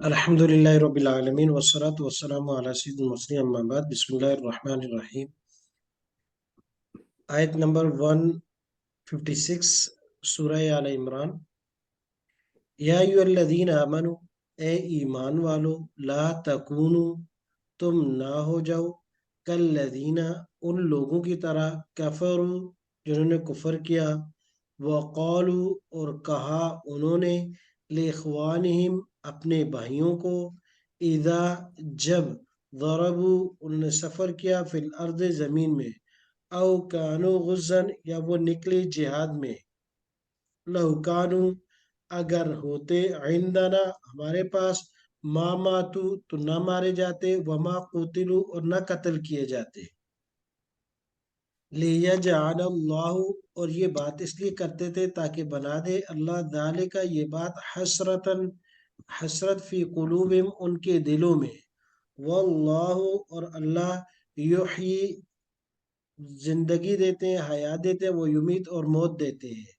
अल्हम्दुलिल्लाहि रब्बिल आलमीन वस्सलातु वस्सलामु अला सय्यिदिल मुरसलीन अम्मा बाद बिस्मिल्लाहिर रहमानिर रहीम। आयत नंबर 156 सूरह आल इमरान। या अय्युहल्लज़ीना आमनू, ए ईमान वालो, ला तकूनु, तुम ना हो जाओ, कल्लज़ीना, उन लोगों की तरह, कफरू, जिन्होंने कुफर किया, वक़ालू, और कहा उन्होंने, लिइख्वानिहिम, अपने भाइयों को, इज़ा, जब, ज़रबू, उन्होंने सफ़र किया, फिल अर्ज़, ज़मीन में, औ कानू गुज़्ज़न, या वो निकले जिहाद में, लहुकानू, अगर होते, इंदना, हमारे पास, मा मातू, तो न मारे जाते, वमा कुतिलू, और न कत्ल किए जाते। लियजअलल्लाहु, और ये बात इसलिए करते थे ताकि बना दे अल्लाह ज़ालिका, ये बात, हसरतन, हसरत फी कुलूबिहिम, उनके दिलों में, वल्लाहु, और अल्लाह, युहयी, जिंदगी देते हैं, हयात देते हैं, वो युमीत, और मौत देते हैं।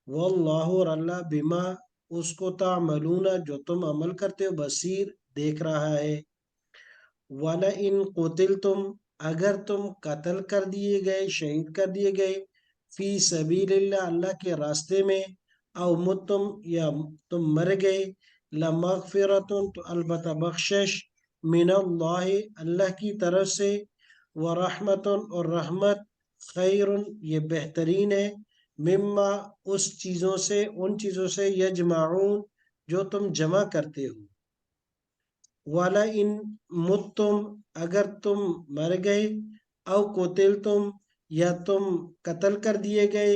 वल्लाहु, और अल्लाह, बिमा, उसको, तामलूना, जो तुम अमल करते हो, बसीर, देख रहा है। वाला इन कुतिल तुम, अगर तुम कत्ल कर दिए गए, शहीद कर दिए गए, फी सबीलिल्लाह, अल्लाह के रास्ते में, औ मुत्तुम, या तुम मर गए, लमगफिरतुन, तो अलबत्ता बख्शिश, मिनल्लाहि, अल्लाह की तरफ से, व रहमतुन, और रहमत, खैरुन, ये बेहतरीन है, मिम्मा, उस चीज़ों से, उन चीज़ों से, यजमाऊन, जो तुम जमा करते हो। वाला इन मुत्तुम, अगर तुम मर गए, औ कुतिल तुम, या तुम कत्ल कर दिए गए,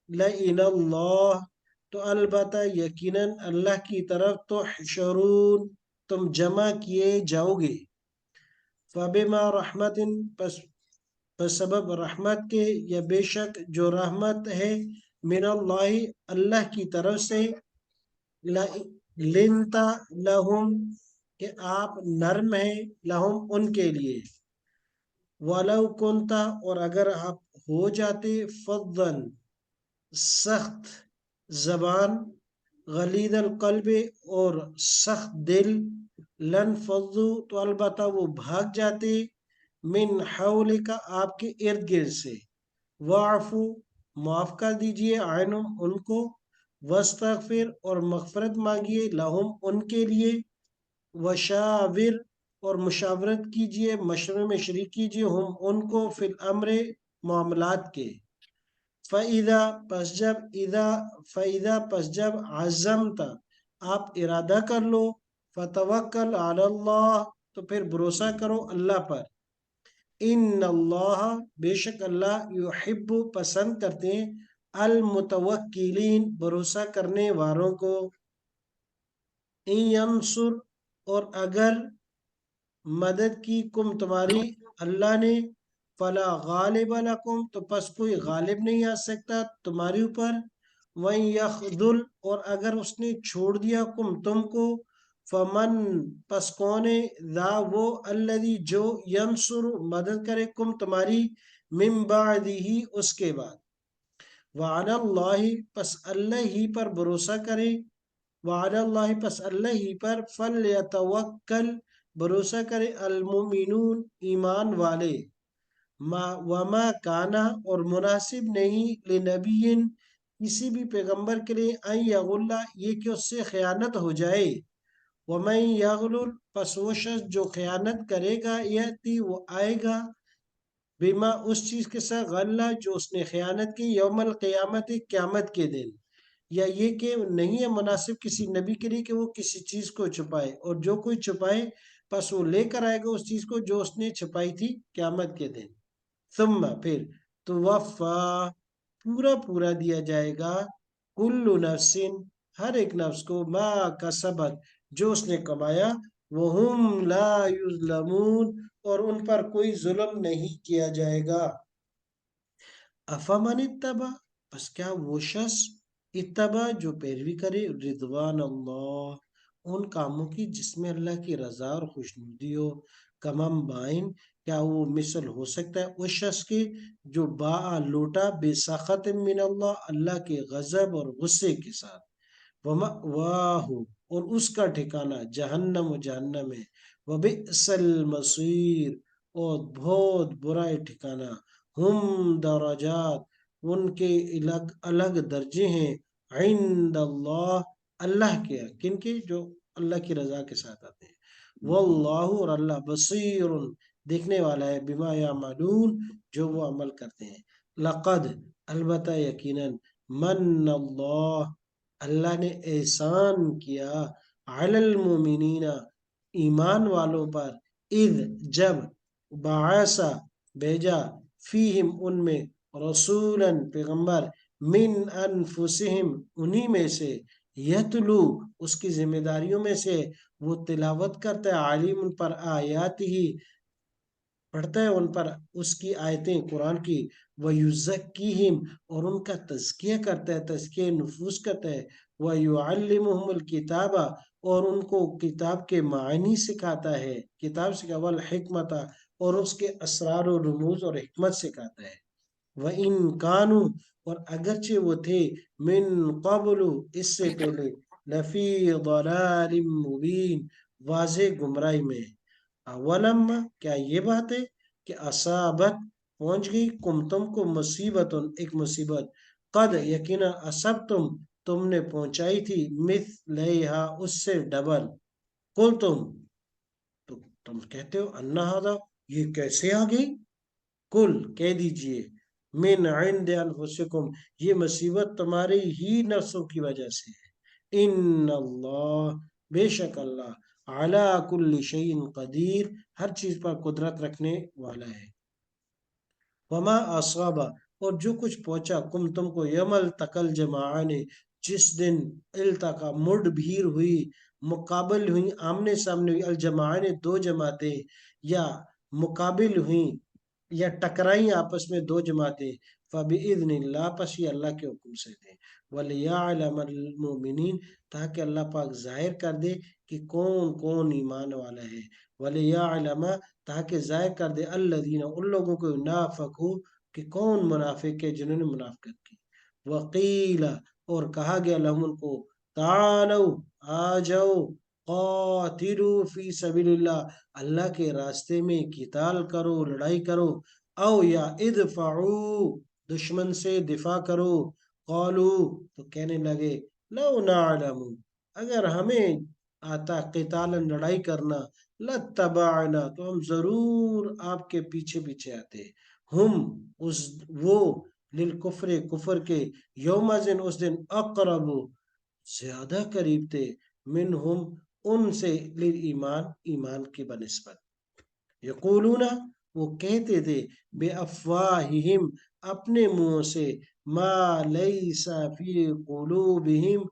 ला इलल्लाह, तो अलबत्ता यकीनन अल्लाह की तरफ, तो हशरून, तुम जमा किए जाओगे। फबिमा रहमतिन, बस सबब रहमत के, या बेशक जो रहमत है, मिनल्लाहि, अल्लाह की तरफ से, लिनता लहुम, कि आप नर्म हैं, लहुम, उनके लिए, वलौ कुंता, और अगर आप हो जाते, फद्दन, सख्त जबान, गलीदल कल्बे, और सख्त दिल, लन फद्दू, तो अलबत्ता वो भाग जाते, मिन हौलिका, आपके इर्द गिर्द से, वाफू, माफ कर दीजिए, आनुम, उनको, वस्तगफिर, और मगफरत मांगिए, लहुम, उनके लिए, वशाविर, और मुशावरत कीजिए, मशवरे में शरीक कीजिए, हम, उनको, फिल अम्रे, मामलात के, फ़इदा, पस जब, इदा, फ़इदा, पस जब, अज़्ज़मता, आप इरादा कर लो, फ़तवक्कल अलल्लाह, तो फिर भरोसा करो अल्लाह पर। इन्नल्लाह, बेशक अल्लाह, युहिब्बु, पसंद करते हैं, अल मुतवक्किलीन, भरोसा करने वालों को। इन यंसुर, और अगर मदद की, कुम, तुम्हारी, अल्लाह ने, फला गालिब लकुम, तो पस कोई गालिब नहीं आ सकता तुम्हारे ऊपर। वही यखदुल, और अगर उसने छोड़ दिया, कुम, तुमको, फमन, पस कौन है, दा वो, अल्लदी, जो, यंसुर, मदद करे, कुम, तुम्हारी, मिन बादिही, उसके बाद, वअलल्लाहि, पस अल्लाह ही पर भरोसा करे, वअलल्लाहि, पस अल्लाह ही पर, फल्यतवक्कल, भरोसा करे, अलमुमिनून, ईमान वाले। मा वमा काना, और मुनासिब नहीं, लिनबियिन, किसी भी पैगंबर के लिए, अन यगुल्ला, ये कि उससे खयानत हो जाए, वमन यगलुल, पस वो शख्स जो खयानत करेगा, यती, वो आएगा, बिमा, उस चीज के साथ, गल्ला, जो उसने खयानत की, यौमल क़यामत, क़यामत के दिन। या ये कि नहीं है मुनासिब किसी नबी के लिए कि वो किसी चीज को छुपाए, और जो कोई छुपाए, बस वो लेकर आएगा उस चीज को जो उसने छुपाई थी क़यामत के दिन। सुम्मा, फिर, तो वफ़ा, पूरा पूरा दिया जाएगा, कुल्लु नफ्सिन, हर एक नफ्स को, मा कसबत, जो उसने कमाया, वहुम ला युज़लमून, और उन पर कोई जुल्म नहीं किया जाएगा। अफमन इत्तबा, बस क्या वो शख्स, इत्तबा, जो पैरवी करे, रिदवान अल्लाह, उन कामों की जिसमें अल्लाह की रजा और खुशनुदी हो, कमम बाइन, क्या वो मिसल हो सकता है उस शख्स के, जो बा लौटा, बेसखत मिन अल्लाह, अल्लाह के गजब और गुस्से के साथ, वमअवाहु, और उसका ठिकाना जहन्नम, जहन्नम है। वबिअसल मसीर, और बहुत बुरा है ठिकाना। हुम दराजात, उनके अलग अलग दर्जे हैं। इंदल्लाह, अल्लाह के, किनके, जो अल्लाह की रजा के साथ आते हैं। वल्लाहु, और अल्लाह बसीरुन, देखने वाला है, बिमा यामलून, जो वो अमल करते हैं। लक़द, अलबत्ता यकीनन, मन अल्लाह, अल्लाह ने एहसान किया, अलल मोमिनीना, ईमान वालों पर, इद, जब, बासा, भेजा, फीहिम, उनमें, रसूलन, पैगंबर, मिन अनफुसिहिम, उन्हीं में से, यतलू, उसकी जिम्मेदारियों में से, वो तिलावत करता है, आलिम, उन पर आयात ही, पढ़ता है उन पर उसकी आयतें कुरान की, वयुज़क्कीहिम, और उनका तज़किया करता है, तज़किया नुफूस करता है, वयुअल्लिमुहुमुल किताबा, और उनको किताब के मायनी सिखाता है, किताब सिखा, वल हिकमता, और उसके असरार और रमूज और हिकमत सिखाता है। व इन कानू, और अगरचे वो थे, मिन कबलु, इससे पहले, लफी दलालिम मुबीन, वाज़े गुमराही में। अवलम, क्या ये बात है कि असाबत, पहुंच गई, कुम, तुमको, मुसीबत, एक मुसीबत, कद, यकीना, असब, तुमने पहुंचाई थी, मिथलहा, उससे डबल, कुल, तो तुम कहते हो, अन्ना हादा, ये कैसे आ गई। कुल, कह दीजिए, मिन इंद अनफुसिकुम, ये मुसीबत तुम्हारी ही नफ्सों की वजह से है। इन अल्लाह, बेशक अल्लाह, अला कुल्ली शैइन कदीर, हर चीज पर कुदरत रखने वाला है। वमा असाबा, और जो कुछ पहुंचा, कुम, तुमको, यमल तकल जमाने, जिस दिन, इल्तका, मुड़ भीड़ हुई, मुकाबिल हुई, आमने सामने हुई, अल जमाने, दो जमातें, या मुकाबिल हुई, या टकराई आपस में दो जमातें, फबिइज़्निल्लाह, पस ये अल्लाह के हुक्म से थे। वलियअलमल मोमिनीन, ताकि अल्लाह पाक जाहिर कर दे कि कौन कौन ईमान वाला है। वलियअलम, ताकि जाहिर कर दे, अल्लज़ीना, उन लोगों को, नाफकू, कि कौन मुनाफिक है, जिन्होंने मुनाफिकत की। वकीला, और कहा गया, लहुम, उनको, तालो, आ जाओ, कातिलू फी सबीलिल्लाह, अल्लाह के रास्ते में किताल करो, लड़ाई करो, औ या इदफाऊ, दुश्मन से दिफा करो। कौलू, तो कहने लगे, लो नालमू, अगर हमें आता कितालन, लड़ाई करना, लत्तबाअना, तो हम जरूर आपके पीछे पीछे आते। हम, उस, वो, लिल कुफरे, कुफर के, यौमजिन, उस दिन, अकरबू, ज्यादा करीब थे, मिन हम, उनसे, लिल ईमान, ईमान की बनिस्बत। यकूलूना, वो कहते थे, बे अफवाहिहिम, अपने मुंह से, मा लैसा फी कुलूबिहिम,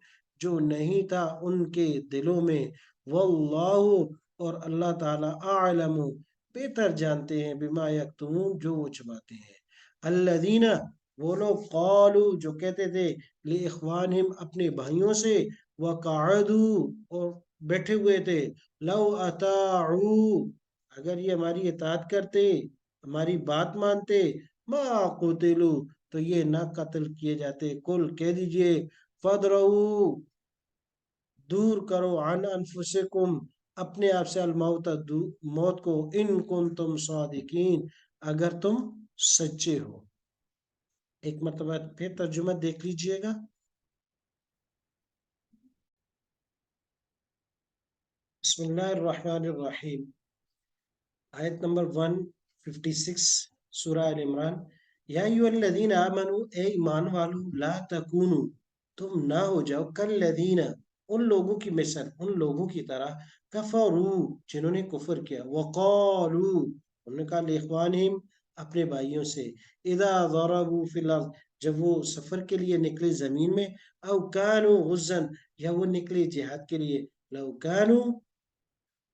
जो नहीं था उनके दिलों में। वल्लाहु, और अल्लाह ताला, आलमु, बेहतर जानते हैं, बिमा यक्तुमून, जो वो छुपाते हैं। अल्लदीना, वो लोग, कालू, जो कहते थे, li इखवानहिम, अपने भाइयों से, वकादू, और बैठे हुए थे, लव अताऊ, अगर ये हमारी इताअत करते, हमारी बात मानते, मा कुतिलू, तो ये ना कत्ल किए जाते। कुल, कह दीजिए, फदरऊ, दूर करो, अन अनफुसिकुम, अपने आप से, अल मौत, मौत को, इन कुन तुम सादिकीन, अगर तुम सच्चे हो। एक मरतबा फिर तर्जुमा देख लीजिएगा। बिस्मिल्लाहिर्रहमानिर्रहीम, आयत नंबर 156, सूरह अल इमरान। या अय्युहल्लज़ीना आमनू, ए ईमान वालो, ला तकूनु, तुम ना हो जाओ, कल्लज़ीना, उन लोगों की मिसल, उन लोगों की तरह, कफरू, जिन्होंने कुफर किया, वक़ालू, उन्होंने कहा, लिइख्वानिहिम, अपने भाइयों से, इदा ज़रबू फिल अर्ज़, जब वो सफर के लिए निकले जमीन में, औ कानू गुज़्ज़न, या वो निकले जिहाद के लिए, लौ कानू,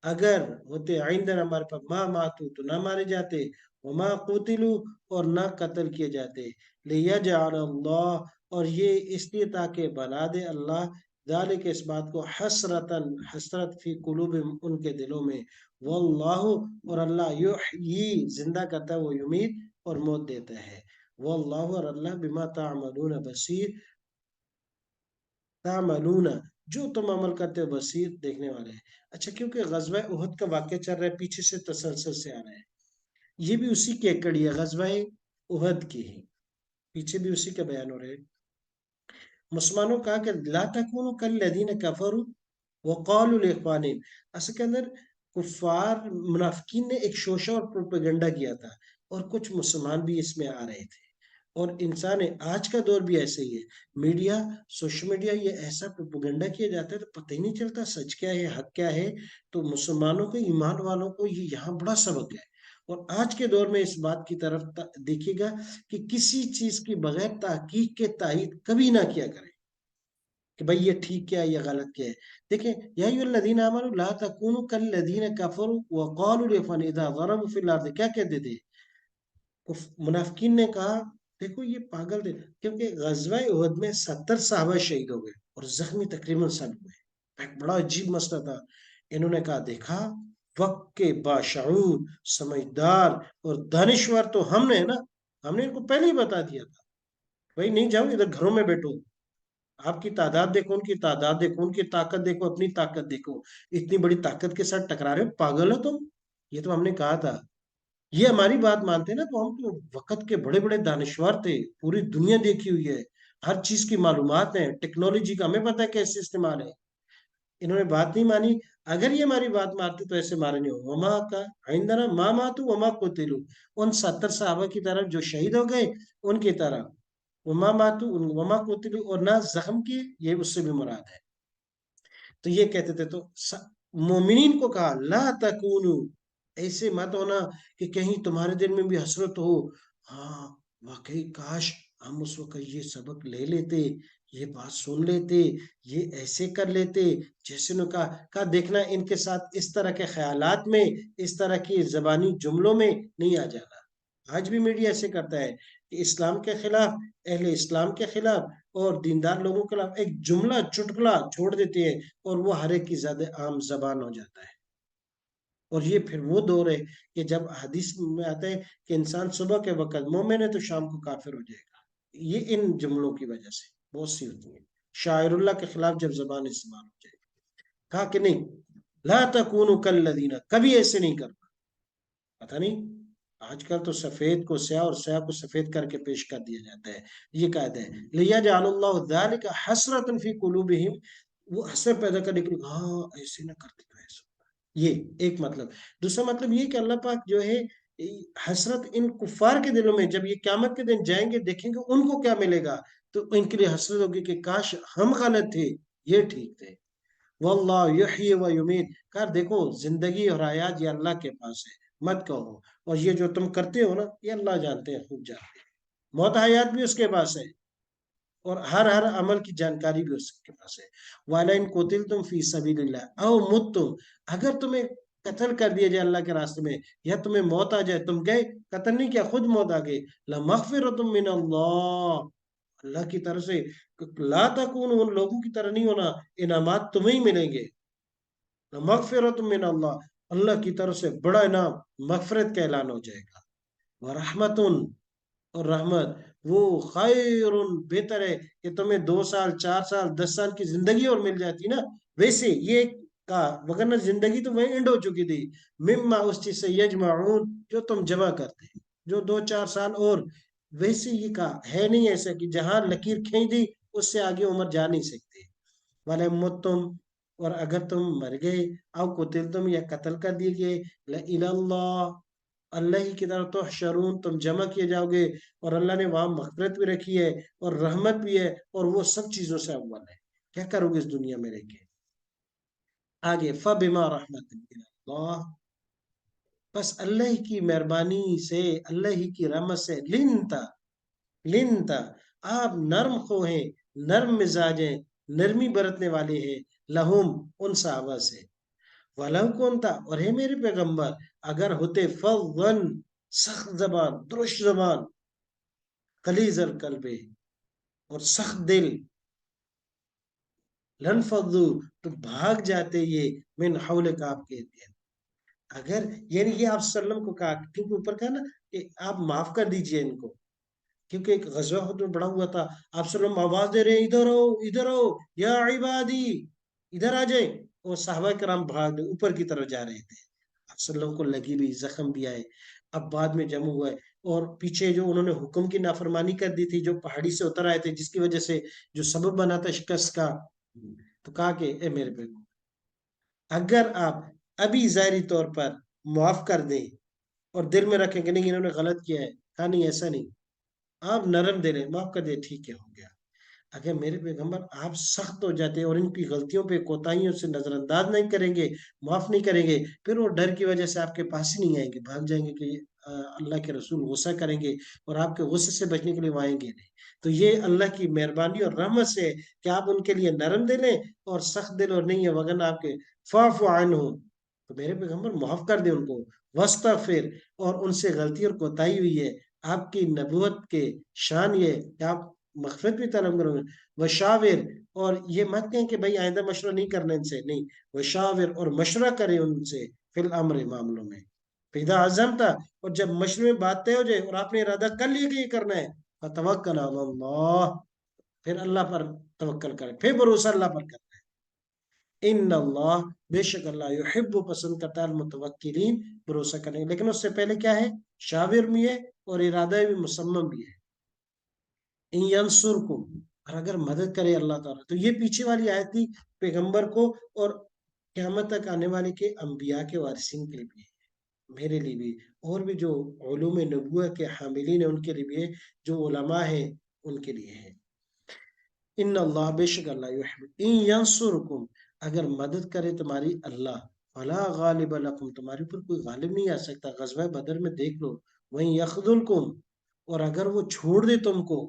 अगर होते, आइंदन, हमारे पास, माँ मातू, तो ना मारे जाते, वमा कुतिलू, और ना कत्ल किए जाते, लियजअल अल्लाह, और ये इसलिए ताकि बना दे अल्लाह, जालिक, इस बात को, हसरतन, हसरत, फी कुलूबिहिम, उनके दिलों में, वल्लाहु, और अल्लाह, युहयी, जिंदा करता है, वो युमीत, और मौत देता है। वल्लाहु, और अल्लाह, बिमा तामलून बसीर, तामलून, जो तुम अमल करते हो बसीर, देखने वाले हैं। अच्छा, क्योंकि गजवा उहद का वाक्य चल रहा है पीछे से तसलसल से आ रहा है, ये भी उसी की एक कड़ी है, गजवा उहद की है, पीछे भी उसी का बयान हो रहा है। मुसलमानों का कि ला तकूनु कल्लज़ीना कफरू वक़ालू लिइख्वानिहिम, असल के अंदर कुफार मुनाफिकीन ने एक शोशा और प्रोपेगेंडा किया था, और कुछ मुसलमान भी इसमें आ रहे थे। और इंसान है, आज का दौर भी ऐसे ही है, मीडिया, सोशल मीडिया, ये ऐसा प्रोपेगेंडा किया जाता है तो पता ही नहीं चलता सच क्या है हक क्या है। तो मुसलमानों को, ईमान वालों को ये यहाँ बड़ा सबक है। और आज के दौर में इस बात की तरफ देखिएगा कि किसी चीज की बगैर ताकीक के तायीद कभी ना किया करें कि भाई ये ठीक क्या है या गलत क्या है। देखें, या अय्युहल्लज़ीना आमनू ला तकूनू कल्लज़ीना कफरू व क़ालू लिइख्वानिहिम इज़ा ज़रबू फ़िल अर्ज़, क्या कहते थे मुनाफिकीन ने कहा, देखो ये पागल थे, क्योंकि गजवा उहद में 70 साहबा शहीद हो गए और जख्मी तकरीबन सब हुए। एक बड़ा अजीब मसला था। इन्होंने कहा, देखा, वक्त के बाशऊर, समझदार और दानिश्वर तो हमने है ना, हमने इनको पहले ही बता दिया था, भाई नहीं जाओ, इधर घरों में बैठो। आपकी तादाद देखो, उनकी तादाद देखो, उनकी ताकत देखो, अपनी ताकत देखो, इतनी बड़ी ताकत के साथ टकरा रहे हो, पागल हो तुम। ये तो हमने कहा था। ये हमारी बात मानते ना तो हम तो वक्त के बड़े बड़े दानिश्वर थे, पूरी दुनिया देखी हुई है, हर चीज की मालूमात है, टेक्नोलॉजी का हमें पता है कैसे इस्तेमाल है। इन्होंने बात नहीं मानी। अगर ये हमारी बात मानते तो ऐसे मारे नहीं हो, वमा का आइंदा माँ मातू वमा कुतिलू, उन 70 साहबा की तरफ जो शहीद हो गए, उनकी तरह, वमा मातू वमा कुतिलू, और ना जख्म की, ये उससे भी मुराद है। तो ये कहते थे, तो मोमिनीन को कहा ला तकूनू, ऐसे मत होना कि कहीं तुम्हारे दिल में भी हसरत हो, हाँ वाकई काश हम उस वक्त ये सबक ले लेते, ये बात सुन लेते, ये ऐसे कर लेते, जैसे ने कहा देखना इनके साथ इस तरह के ख्यालात में, इस तरह की जबानी जुमलों में नहीं आ जाना। आज भी मीडिया ऐसे करता है कि इस्लाम के खिलाफ, अहले इस्लाम के खिलाफ और दीनदार लोगों के खिलाफ एक जुमला चुटकुला छोड़ देते हैं, और वो हर एक की ज्यादा आम जबान हो जाता है। और ये फिर वो दौर है कि जब हदीस में आता है कि इंसान सुबह के वक्त मोमिन है तो शाम को काफिर हो जाएगा, ये इन जुमलों की वजह से बहुत सी होती है, शायरुल्लाह के खिलाफ जब जबान इस्तेमाल हो जाए। कहा कि नहीं, ला तकूनु कल्लदीना, कभी ऐसे नहीं करना। पता नहीं, आजकल तो सफेद को स्याह और स्याह को सफेद करके पेश कर दिया जाता है। ये कायदा है, लियजअलल्लाहु ज़ालिका हसरतन फी कुलूबिहिम, वो हसरत पैदा करने के लिए, हाँ ऐसे ना करते तो ऐसा। ये एक मतलब। दूसरा मतलब ये कि अल्लाह पाक जो है, हसरत इन कुफार के दिलों में, जब ये क्यामत के दिन जाएंगे देखेंगे उनको क्या मिलेगा, तो इनके लिए हसरत होगी कि काश हम गलत थे, ये ठीक थे। वल्लाहु युहयी व युमीत, कर देखो जिंदगी और हयात ये अल्लाह के पास है, मत कहो। और ये जो तुम करते हो ना, ये अल्लाह जानते हैं, खूब जानते हैं। मौत हयात भी उसके पास है, और हर हर अमल की जानकारी भी उसके पास है। वालाइन कोतिल तुम फी सबीलिल्लाह औ मुत तुम, अगर तुम्हें कत्ल कर दिया जाए अल्लाह के रास्ते में, या तुम्हें मौत आ जाए, तुम गए, कत्ल नहीं किया, खुद मौत आ गई, लमगफिरतुम मिन अल्लाह, अल्लाह की तरफ से, ला तकून, उन लोगों की तरह नहीं होना, इनामात तुम्हें ही मिलेंगे। मगफिरत मिन अल्लाह, अल्लाह की तरफ से बड़ा इनाम, मगफरत का ऐलान हो जाएगा। व रहमतुन, और रहमत, वो खैरुन, बेहतर है कि तुम्हें 2 साल 4 साल 10 साल की जिंदगी और मिल जाती ना, वैसे ये का, वगरना जिंदगी तो वही एंड हो चुकी थी। मिम्मा, उस चीज से, यजमाउन, जो तुम जमा करते हैं, जो 2 4 साल और, वैसे ये का है नहीं ऐसा कि जहां लकीर खींच दी उससे आगे उम्र जा नहीं सकती। वाले तुम, और अगर तुम मर गए, आओ कुतिल तुम, या कत्ल कर दिए गए, इलल्लाह, अल्लाह ही की तरफ तो शरून, तुम जमा किए जाओगे। और अल्लाह ने वहां मगफरत भी रखी है और रहमत भी है, और वो सब चीजों से अव्वल है। क्या करोगे इस दुनिया में रह के। आगे, फबिमा रहमत मिनल्लाह, बस अल्लाह ही की मेहरबानी से, अल्लाह ही की रहमत से, लिनता, लिनता, आप नर्म खो हैं, नर्म मिजाज हैं, नरमी बरतने वाले हैं, लहुम, उन सहाबा से। वलव कौन था, और है मेरे पैगंबर, अगर होते फवन, सख्त जबान, दुरुस्त जबान, कलीजल कल्बे, और सख्त दिल, लन फद्दू, तो भाग जाते ये, मिन हौले का, आपके इर्द-गिर्द। अगर, यानी ये आप सल्लम को कहा, क्योंकि ऊपर कहा ना कि आप माफ कर दीजिए इनको, کیونکہ ایک غزوہ خود میں بڑا ہوا تھا، آپ صلی اللہ علیہ وسلم آواز دے رہے ہیں ادھر ہو ادھر ہو یا عبادی، ادھر آ جائیں، اور صحابہ کرام بھاگ اوپر کی طرف جا رہے تھے، آپ صلی اللہ علیہ وسلم کو لگی بھی، زخم بھی آئے، اب بعد میں جمع ہوا ہے، اور پیچھے جو انہوں نے حکم کی نافرمانی کر دی تھی، جو پہاڑی سے اتر آئے تھے، جس کی وجہ سے جو سبب بنا تھا شکست کا، تو کہا کہ اے میرے بھائی، اگر آپ ابھی ظاہری طور پر معاف کر دیں اور دل میں رکھیں کہ نہیں انہوں نے غلط کیا ہے، کہا نہیں ایسا نہیں، آپ نرم دے رہے معاف کر دے، ٹھیک ہے ہو گیا، اگر میرے پیغمبر آپ سخت ہو جاتے اور ان کی غلطیوں پہ کوتاہیوں سے نظر انداز نہیں کریں گے، معاف نہیں کریں گے، پھر وہ ڈر کی وجہ سے آپ کے پاس ہی نہیں آئیں گے، بھاگ جائیں گے کہ اللہ کے رسول غصہ کریں گے، اور آپ کے غصے سے بچنے کے لیے وہ آئیں گے نہیں، تو یہ اللہ کی مہربانی اور رحمت سے ہے کہ آپ ان کے لیے نرم دل ہیں اور سخت دل اور نہیں ہے، وگرنہ آپ کے فاعف عنہم، تو میرے پیغمبر معاف کر دیں ان کو، واستغفر، اور ان سے غلطی اور کوتاہی ہوئی ہے، آپ کی نبوت کے شان یہ ہے کہ آپ مغفرت بھی طلب کرو گے، وشاور، اور یہ مت کہیں کہ بھائی آئندہ مشورہ نہیں کرنا ان سے، نہیں، وشاور، اور مشورہ کرے ان سے فی الامر، معاملوں میں، پیدا عزم تھا، اور جب مشورے میں بات طے ہو جائے اور آپ نے ارادہ کر لیا کہ یہ کرنا ہے، فتوکل علی اللہ، پھر اللہ پر توکل کرے، پھر بھروسہ اللہ پر کرے، ان اللہ، بے شک اللہ یحب، پسند کرتا ہے المتوکلین، بھروسہ کریں، لیکن اس سے پہلے کیا ہے، شاور بھی ہے اور ارادہ بھی مصمم بھی ہے، ان ینصرکم، اور اگر مدد کرے اللہ تعالیٰ، تو یہ پیچھے والی آیت تھی پیغمبر کو اور قیامت تک آنے والے کے انبیاء کے وارثین کے لیے بھی ہے، میرے لیے بھی، اور بھی جو علوم نبوت کے حاملین ہیں ان کے لیے بھی ہے، جو علماء ہیں ان کے لیے ہے، ان اللہ، بے شک اللہ یحب، ان ینصرکم، اگر مدد کرے تمہاری اللہ، فلا غالب لکم، تمہارے اوپر کوئی غالب نہیں آ سکتا، غزوہ بدر میں دیکھ لو، وہیں یخذلکم، اور اگر وہ چھوڑ دے تم کو،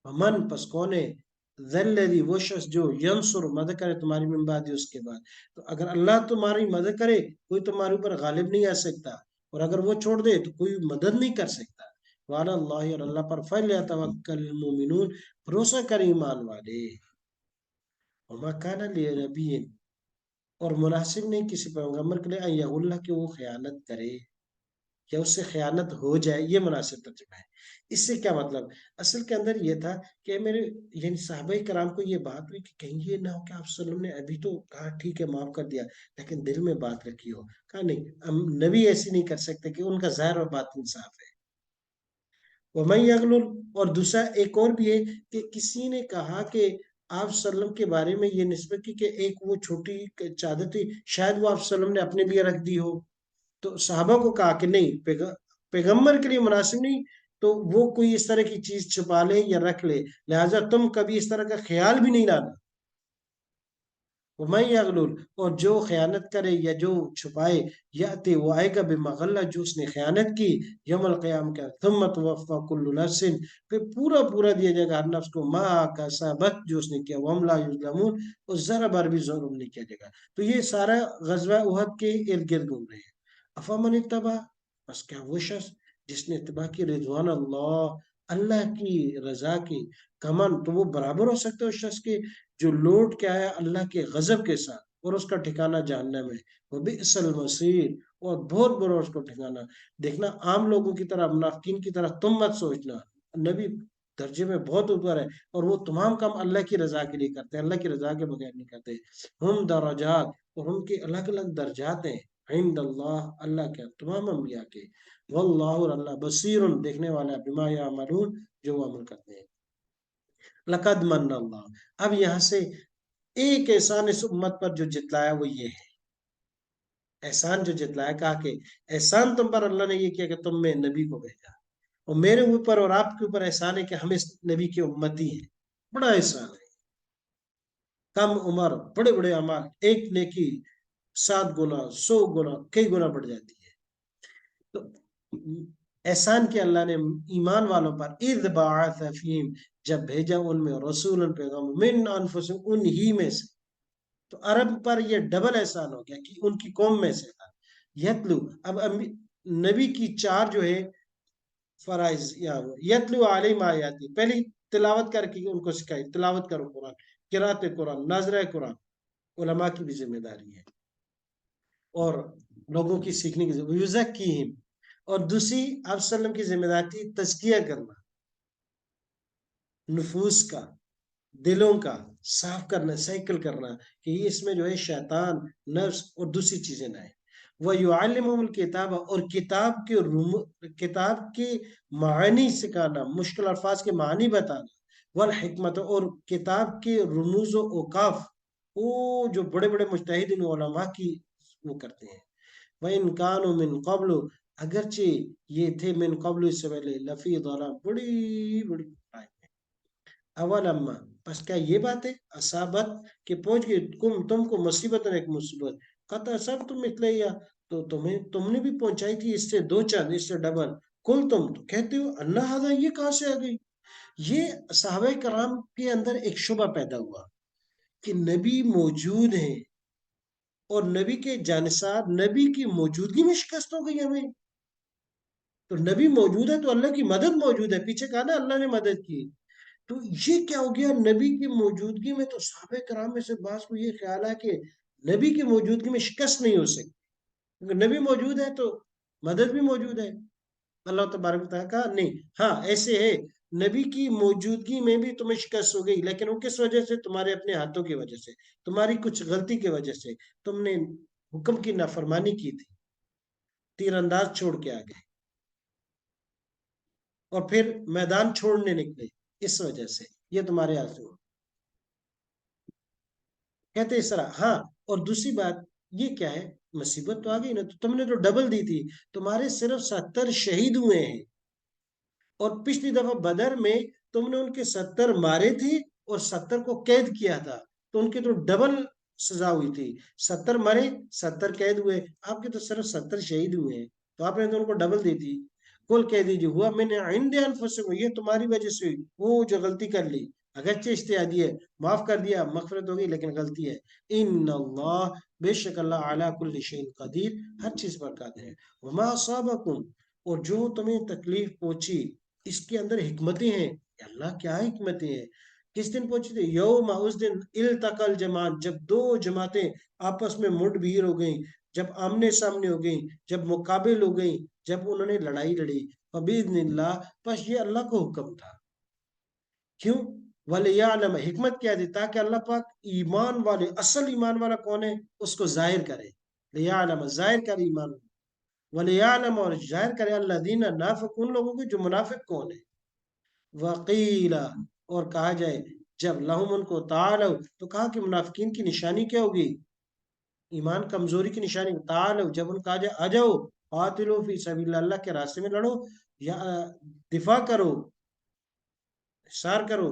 من، پس کون ہے، ذی وہ شخص جو ینصر، مدد کرے تمہاری من بعد، اس کے بعد، تو اگر اللہ تمہاری مدد کرے کوئی تمہارے اوپر غالب نہیں آ سکتا، اور اگر وہ چھوڑ دے تو کوئی مدد نہیں کر سکتا، وعلی اللہ، اور اللہ پر فلیتوکل المؤمنون، بھروسہ کر ایمان والے، وما کان لنبی، اور مناسب نہیں کسی پیغمبر کے لیے ان یغل، کہ وہ خیانت کرے یا اس سے خیانت ہو جائے، یہ مناسب ترجمہ ہے، اس سے کیا مطلب، اصل کے اندر یہ تھا کہ میرے، یعنی صحابہ کرام کو یہ بات ہوئی کہ کہیں یہ نہ ہو کہ آپ صلی اللہ علیہ وسلم نے ابھی تو کہا ٹھیک ہے معاف کر دیا، لیکن دل میں بات رکھی ہو، کہا نہیں، ہم نبی ایسی نہیں کر سکتے کہ ان کا ظاہر اور باطن صاف ہے، وَمَن يَغْلُلْ، اور دوسرا ایک اور بھی ہے کہ کسی نے کہا کہ آپ صلی اللہ علیہ وسلم کے بارے میں یہ نسبت کی کہ ایک وہ چھوٹی چادر تھی، شاید وہ آپ صلی اللہ علیہ وسلم نے اپنے لیے رکھ دی ہو، تو صحابہ کو کہا کہ نہیں، پیغمبر کے لیے مناسب نہیں، تو وہ کوئی اس طرح کی چیز چھپا لے یا رکھ لے، لہٰذا تم کبھی اس طرح کا خیال بھی نہیں لانا، وَمَن يَغْلُلْ، اور جو خیانت کرے یا جو چھپائے، یاتی، وہ آئے گا بمغلہ، جو اس نے خیانت کی، یوم القیام کا، ثم توفی کل نفس، پھر پورا پورا دیا جائے گا ہر نفس کو، ما کسبت، جو اس نے کیا، وہم لا یظلمون، اور ذرا بار بھی ظلم نہیں کیا جائے گا، تو یہ سارا غزوہ احد کے ارد گرد گھوم رہے ہیں، افامن اتبع، بس کیا وہ شخص جس نے اتباع کی، رضوان اللہ، اللہ کی رضا کی، کمن، تو وہ برابر ہو سکتا ہے اس شخص کے جو لوٹ کے آیا اللہ کے غضب کے ساتھ، اور اس کا ٹھکانہ جہنم ہے، وہ بئس المصیر، اور بہت برا اس کو ٹھکانہ، دیکھنا عام لوگوں کی طرح، منافقین کی طرح تم مت سوچنا، نبی درجے میں بہت اوپر ہے، اور وہ تمام کام اللہ کی رضا کے لیے کرتے ہیں، اللہ کی رضا کے بغیر نہیں کرتے، ہم درجات، اور ان کے الگ الگ درجات ہیں، عند اللہ، اللہ کے تمام انبیاء کے، واللہ، اور اللہ بصیر، دیکھنے والا ہے، بما یعملون، جو وہ عمل کرتے ہیں، لقد من اللہ، اب یہاں سے ایک احسان اس امت پر جو جتلایا وہ یہ ہے، احسان جو جتلایا، کہا کہ احسان تم پر اللہ نے یہ کیا کہ تم میں نبی کو بھیجا، اور میرے اوپر اور آپ کے اوپر احسان ہے کہ ہم اس نبی کے امتی ہیں، بڑا احسان ہے، کم عمر بڑے بڑے اعمال، ایک نیکی 7 گنا 100 گنا کئی گنا بڑھ جاتی ہے، تو احسان کیا اللہ نے ایمان والوں پر، اذ بعث فیہم، جب بھیجا ان میں رسول، پیغام، من انفسہم، ان ہی میں سے، تو عرب پر یہ ڈبل احسان ہو گیا کہ ان کی قوم میں سے تھا، یتلو، اب نبی کی 4 جو ہے فرائض، یا یتلو علیہم آیاتی، پہلی تلاوت کر کے ان کو سکھائی، تلاوت کرو قرآن، قرات قرآن، ناظرہ قرآن، علماء کی بھی ذمہ داری ہے، اور لوگوں کی سیکھنے کی ذمہ، یزکیہم، اور دوسری آپ وسلم کی ذمہ داری تھی تزکیہ کرنا نفوس کا، دلوں کا صاف کرنا، سائیکل کرنا کہ یہ اس میں جو ہے شیطان، نفس اور دوسری چیزیں نہ آئیں۔ وَيُعَلِّمُهُمُ الْكِتَابَ، اور کتاب کے معانی سکھانا، مشکل الفاظ کے معنی بتانا، والحکمت، اور کتاب کے رموز و اوقاف، وہ جو بڑے بڑے مجتہدین علماء کی وہ کرتے ہیں۔ وَإِنْ كَانُوا مِنْ قَبْلُ، اگرچہ یہ تھے من قبل اس سے پہلے لفی ضلال، بڑی بڑی برائی میں۔ اولما، پس کیا یہ بات ہے اصابت کہ پہنچ گئی تم کو مصیبت اور ایک مصیبت، قطع سب تم اتلیا، تو تم نے بھی پہنچائی تھی اس سے دو چند، اس سے ڈبل، کل تم تو کہتے ہو اللہ ہذا، یہ کہاں سے آ گئی؟ یہ صحابہ کرام کے اندر ایک شبہ پیدا ہوا کہ نبی موجود ہیں اور نبی کے جانصار نبی کی موجودگی میں شکست ہو گئی ہمیں، تو نبی موجود ہے تو اللہ کی مدد موجود ہے، پیچھے کہا نا اللہ نے مدد کی، تو یہ کیا ہو گیا نبی کی موجودگی میں؟ تو صحابہ کرام میں سے بعض کو یہ خیال ہے کہ نبی کی موجودگی میں شکست نہیں ہو سکتی، کیونکہ نبی موجود ہے تو مدد بھی موجود ہے۔ اللہ تبارک و تعالیٰ کہا نہیں، ہاں ایسے ہے، نبی کی موجودگی میں بھی تمہیں شکست ہو گئی، لیکن وہ کس وجہ سے؟ تمہارے اپنے ہاتھوں کی وجہ سے، تمہاری کچھ غلطی کی وجہ سے، تم نے حکم کی نافرمانی کی تھی، تیر انداز چھوڑ کے آ گئے اور پھر میدان چھوڑنے نکلے، اس وجہ سے یہ تمہارے ہاتھ سے ہوا۔ کہتے اس طرح ہاں، اور دوسری بات یہ کیا ہے، مصیبت تو آ گئی نا، تو تم نے تو ڈبل دی تھی، تمہارے صرف 70 شہید ہوئے ہیں، اور پچھلی دفعہ بدر میں تم نے ان کے 70 مارے تھے اور 70 کو قید کیا تھا، تو ان کے تو ڈبل سزا ہوئی تھی، 70 مرے 70 قید ہوئے، آپ کے تو صرف 70 شہید ہوئے ہیں، تو آپ نے تو ان کو ڈبل دی تھی۔ کل کہہ دیجیے ہوا میں نے عند انفسکم، یہ تمہاری وجہ سے ہوئی، وہ جو غلطی کر لی، اگرچہ اجتہادی ہے، معاف کر دیا، مغفرت ہوگی، لیکن غلطی ہے۔ ان اللہ، بے شک اللہ علی کل شیء قدیر، ہر چیز پر قادر ہے۔ وما اصابکم، اور جو تمہیں تکلیف پہنچی اس کے اندر حکمتیں ہیں، کہ اللہ کیا حکمتیں ہیں، کس دن پہنچی تھی؟ یوم، اس دن التقى الجمعان، جب دو جماعتیں آپس میں مٹ بھیر ہو گئیں، جب آمنے سامنے ہو گئیں، جب مقابل ہو گئیں، جب انہوں نے لڑائی لڑی، فبإذن اللہ، بس یہ اللہ کو حکم تھا، کیوں؟ وَلِيَعْلَمَ، حکمت کیا دی؟ تاکہ اللہ پاک ایمان والے، اصل ایمان والا کون ہے اس کو ظاہر کرے، لِيَعْلَمَ، ظاہر کرے ایمان، وَلِيَعْلَمَ، اور ظاہر کرے الَّذِينَ نَافِقُونَ، ان لوگوں کو جو منافق کون ہے، وقیل، اور کہا جائے جب لہم ان کو تعالو، تو کہا کہ منافقین کی نشانی کیا ہوگی؟ ایمان کمزوری کی نشانی، تعالو جب ان کہا جائے آ جاؤ، قاتلو فی سبیل اللہ کے راستے میں لڑو، یا دفاع کرو، حصار کرو،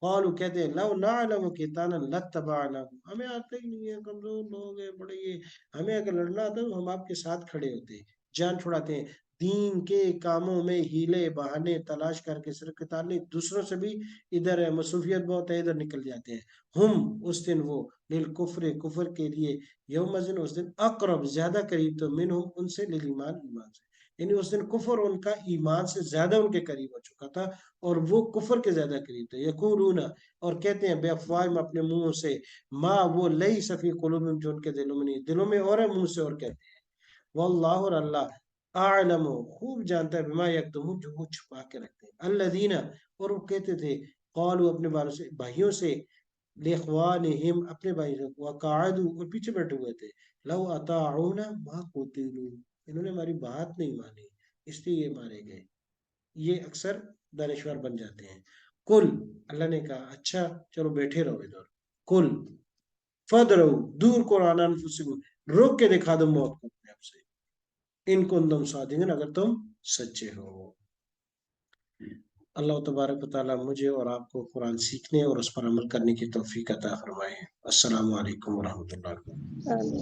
قالو کہتے ہیں لو نعلم قتالا لاتبعناکم، ہمیں آتے ہی نہیں ہے، کمزور لوگ ہیں بڑے، یہ ہمیں اگر لڑنا آتا تو ہم آپ کے ساتھ کھڑے ہوتے، جان چھڑاتے ہیں۔ دین کے کاموں میں ہیلے بہانے تلاش کر کے صرف قتال نہیں، دوسروں سے بھی ادھر ہے، مصروفیت بہت ہے، ادھر نکل جاتے ہیں۔ ہم، اس دن وہ، للکفر، کفر کے لیے، یوم ازن، اس دن اقرب، زیادہ قریب، تو منہم، ان سے، للایمان، ایمان سے، یعنی اس دن کفر ان کا ایمان سے زیادہ ان کے قریب ہو چکا تھا، اور وہ کفر کے زیادہ قریب تھے۔ یقولون، اور کہتے ہیں بے افواہم، اپنے منہوں سے، ما، وہ، لیس فی قلوبہم، جو ان کے دلوں میں نہیں، دلوں میں اور ہے، منہ سے اور کہتے ہیں۔ واللہ، اور اللہ، اعلم، خوب جانتا ہے، بما یکتمون، جو وہ چھپا کے رکھتے ہیں۔ الذین، اور وہ کہتے تھے، قالوا، اپنے بھائیوں سے، لاخوانہم، اپنے بھائی سے، وقعدوا، اور پیچھے بیٹھے ہوئے تھے، لو اطاعونا ما قتلوا، انہوں نے ہماری بات نہیں مانی، اس لیے یہ مارے گئے۔ یہ اکثر دانشور بن جاتے ہیں۔ کل، اللہ نے کہا اچھا چلو بیٹھے رہو ادھر، کل فدرو، دور قرآن انفسکم، روک کے دکھا دو موت کو اپنے آپ سے، ان کو تم صادقین، اگر تم سچے ہو۔ اللہ تبارک و تعالیٰ مجھے اور آپ کو قرآن سیکھنے اور اس پر عمل کرنے کی توفیق عطا فرمائے۔ السلام علیکم ورحمۃ اللہ۔ آمین۔